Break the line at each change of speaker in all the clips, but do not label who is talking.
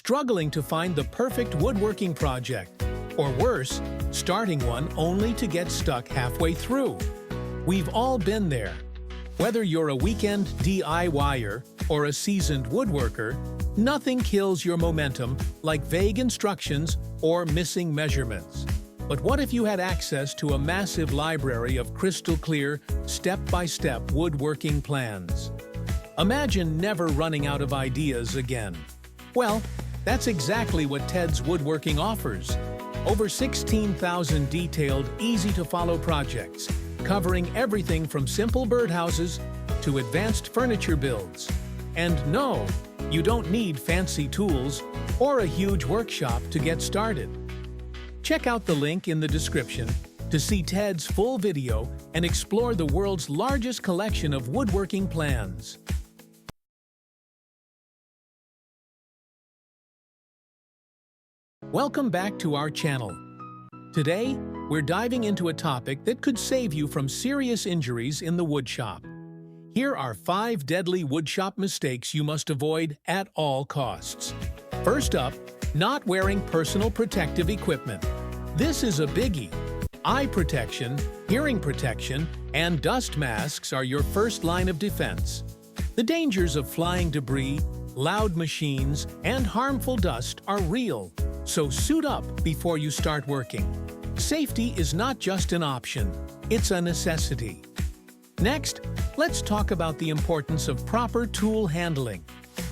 struggling to find the perfect woodworking project, or worse, starting one only to get stuck halfway through. We've all been there. Whether you're a weekend DIYer or a seasoned woodworker, nothing kills your momentum like vague instructions or missing measurements. But what if you had access to a massive library of crystal-clear, step-by-step woodworking plans? Imagine never running out of ideas again. Well, that's exactly what Ted's Woodworking offers. Over 16,000 detailed, easy-to-follow projects, covering everything from simple birdhouses to advanced furniture builds. And no, you don't need fancy tools or a huge workshop to get started. Check out the link in the description to see Ted's full video and explore the world's largest collection of woodworking plans. Welcome back to our channel. Today, we're diving into a topic that could save you from serious injuries in the woodshop. Here are 5 deadly woodshop mistakes you must avoid at all costs. First up, not wearing personal protective equipment. This is a biggie. Eye protection, hearing protection, and dust masks are your first line of defense. The dangers of flying debris, loud machines, and harmful dust are real, so suit up before you start working. Safety is not just an option, it's a necessity. Next, let's talk about the importance of proper tool handling.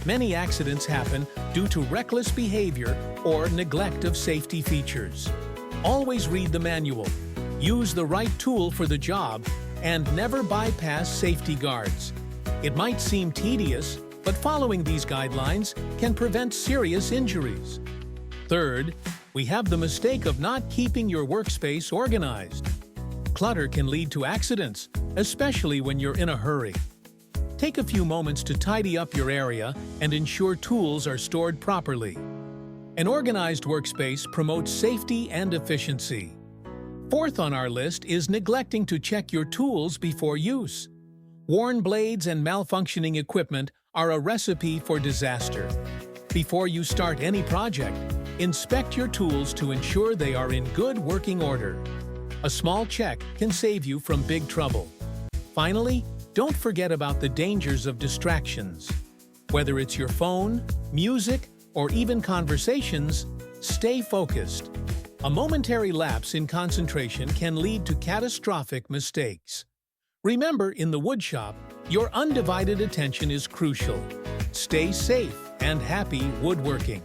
Many accidents happen due to reckless behavior or neglect of safety features. Always read the manual, use the right tool for the job, and never bypass safety guards. It might seem tedious, but following these guidelines can prevent serious injuries. Third, we have the mistake of not keeping your workspace organized. Clutter can lead to accidents, especially when you're in a hurry. Take a few moments to tidy up your area and ensure tools are stored properly. An organized workspace promotes safety and efficiency. Fourth on our list is neglecting to check your tools before use. Worn blades and malfunctioning equipment are a recipe for disaster. Before you start any project, inspect your tools to ensure they are in good working order. A small check can save you from big trouble. Finally, don't forget about the dangers of distractions. Whether it's your phone, music, or even conversations, stay focused. A momentary lapse in concentration can lead to catastrophic mistakes. Remember, in the woodshop, your undivided attention is crucial. Stay safe and happy woodworking.